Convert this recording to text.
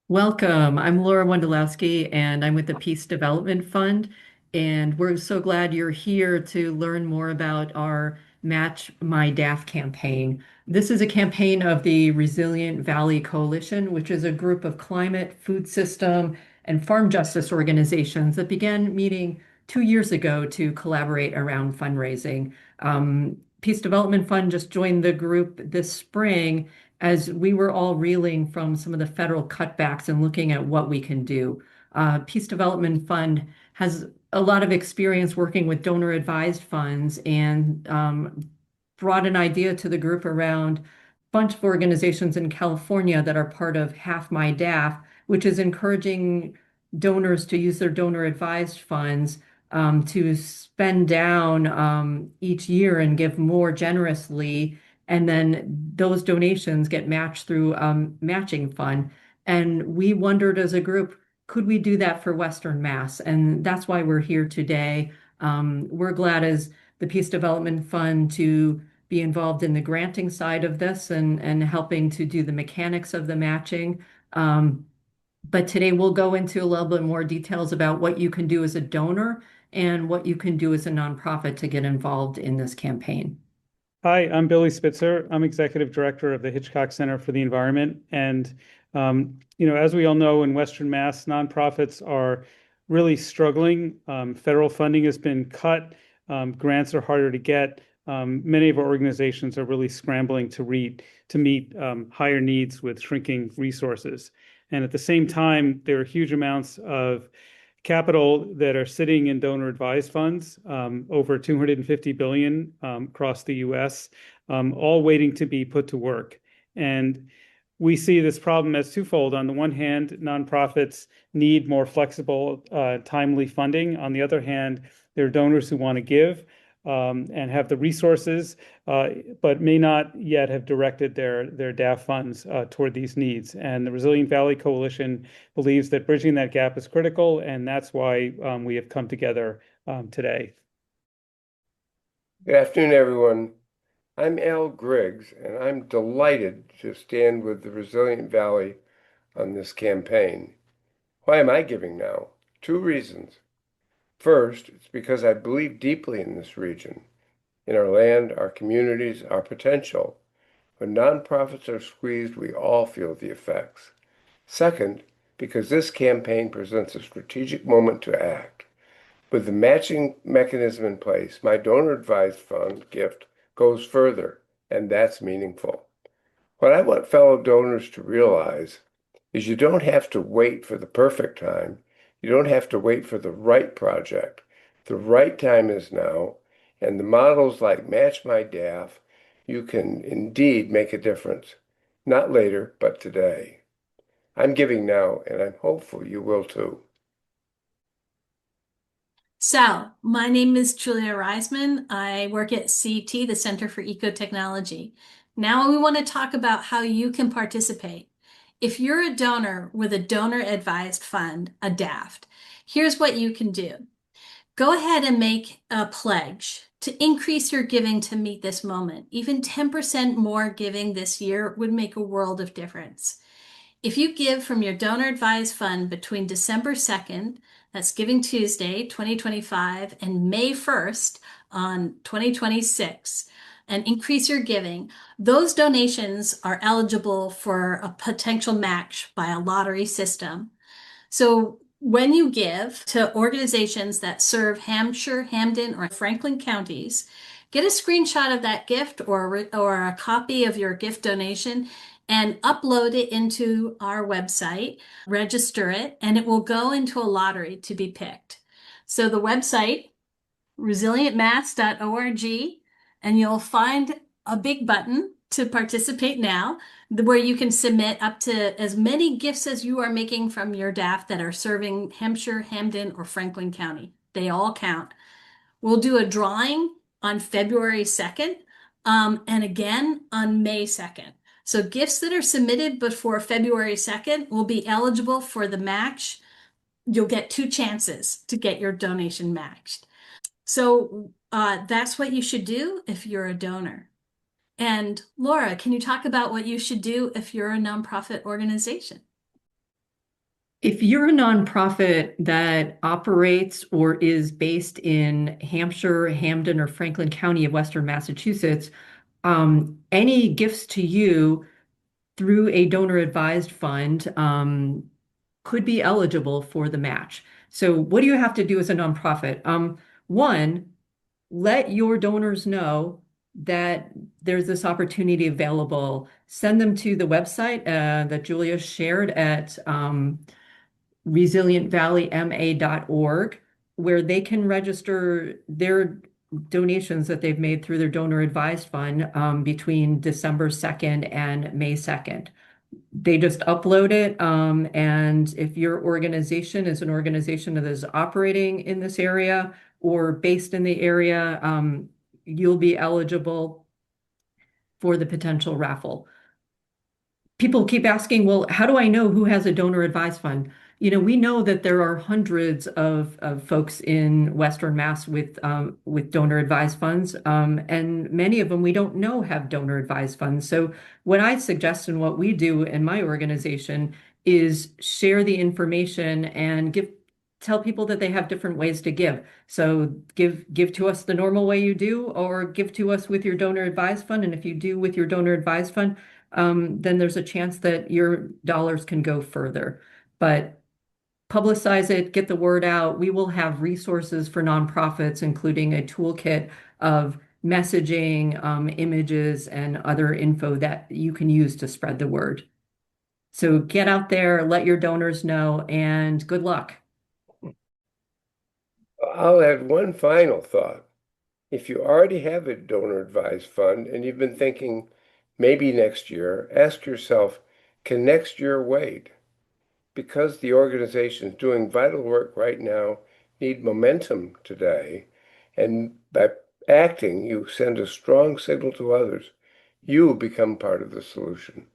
Welcome. I'm Laura Wondolowski, and I'm with the Peace Development Fund. And we're so glad you're here to learn more about our Match My DAF campaign. This is a campaign of the Resilient Valley Coalition, which is a group of climate, food system, and farm justice organizations that began meeting 2 years ago to collaborate around fundraising. Peace Development Fund just joined the group this spring as we were all reeling from some of the federal cutbacks and looking at what we can do. Peace Development Fund has a lot of experience working with donor advised funds and brought an idea to the group around a bunch of organizations in California that are part of Half My DAF, which is encouraging donors to use their donor advised funds to spend down each year and give more generously, and then those donations get matched through matching fund. And we wondered as a group, could we do that for Western Mass? And that's why we're here today. We're glad as the Peace Development Fund to be involved in the granting side of this and helping to do the mechanics of the matching. But today we'll go into a little bit more details about what you can do as a donor and what you can do as a nonprofit to get involved in this campaign. Hi, I'm Billy Spitzer. I'm Executive Director of the Hitchcock Center for the Environment. And, as we all know, in Western Mass, nonprofits are really struggling. Federal funding has been cut. Grants are harder to get. Many of our organizations are really scrambling to meet higher needs with shrinking resources. And at the same time, there are huge amounts of capital that are sitting in donor advised funds, over 250 billion across the US, all waiting to be put to work. And we see this problem as twofold. On the one hand, nonprofits need more flexible, timely funding. On the other hand, there are donors who want to give and have the resources, but may not yet have directed their DAF funds toward these needs. And the Resilient Valley Coalition believes that bridging that gap is critical, and that's why we have come together today. Good afternoon, everyone. I'm Al Griggs, and I'm delighted to stand with the Resilient Valley on this campaign. Why am I giving now? Two reasons. First, it's because I believe deeply in this region, in our land, our communities, our potential. When nonprofits are squeezed, we all feel the effects. Second, because this campaign presents a strategic moment to act. With the matching mechanism in place, my donor advised fund gift goes further, and that's meaningful. What I want fellow donors to realize is you don't have to wait for the perfect time. You don't have to wait for the right project. The right time is now, and the models like Match My DAF, you can indeed make a difference. Not later, but today. I'm giving now, and I'm hopeful you will too. So, my name is Julia Reisman. I work at CET, the Center for Ecotechnology. Now we want to talk about how you can participate. If you're a donor with a donor advised fund, a DAFT, here's what you can do. Go ahead and make a pledge to increase your giving to meet this moment. Even 10% more giving this year would make a world of difference. If you give from your donor advised fund between December 2nd, that's Giving Tuesday, 2025, and May 1st on 2026, and increase your giving, those donations are eligible for a potential match by a lottery system. So when you give to organizations that serve Hampshire, Hamden, or Franklin counties, get a screenshot of that gift or a copy of your gift donation and upload it into our website, register it, and it will go into a lottery to be picked. So the website, resilientmass.org, and you'll find a big button to participate now, where you can submit up to as many gifts as you are making from your DAF that are serving Hampshire, Hamden, or Franklin County. They all count. We'll do a drawing on February 2nd, and again on May 2nd. So gifts that are submitted before February 2nd will be eligible for the match. You'll get two chances to get your donation matched. So that's what you should do if you're a donor. And Laura, can you talk about what you should do if you're a nonprofit organization? If you're a nonprofit that operates or is based in Hampshire, Hampden, or Franklin County of Western Massachusetts, any gifts to you through a donor advised fund could be eligible for the match. So, what do you have to do as a nonprofit? One, let your donors know that there's this opportunity available. Send them to the website that Julia shared at resilientvalleyma.org, where they can register their donations that they've made through their donor advised fund between December 2nd and May 2nd. They just upload it. And if your organization is an organization that is operating in this area or based in the area, you'll be eligible for the potential raffle. People keep asking, well, how do I know who has a donor advised fund? We know that there are hundreds of folks in Western Mass with donor advised funds, and many of them we don't know have donor advised funds. So what I suggest and what we do in my organization is share the information and tell people that they have different ways to give. So give to us the normal way you do, or give to us with your donor advised fund. And if you do with your donor advised fund, then there's a chance that your dollars can go further. But publicize it, get the word out. We will have resources for nonprofits, including a toolkit of messaging, images, and other info that you can use to spread the word. So get out there, let your donors know, and good luck. I'll add one final thought. If you already have a donor advised fund and you've been thinking maybe next year, ask yourself, can next year wait? Because the organizations doing vital work right now need momentum today, and by acting, you send a strong signal to others. You become part of the solution.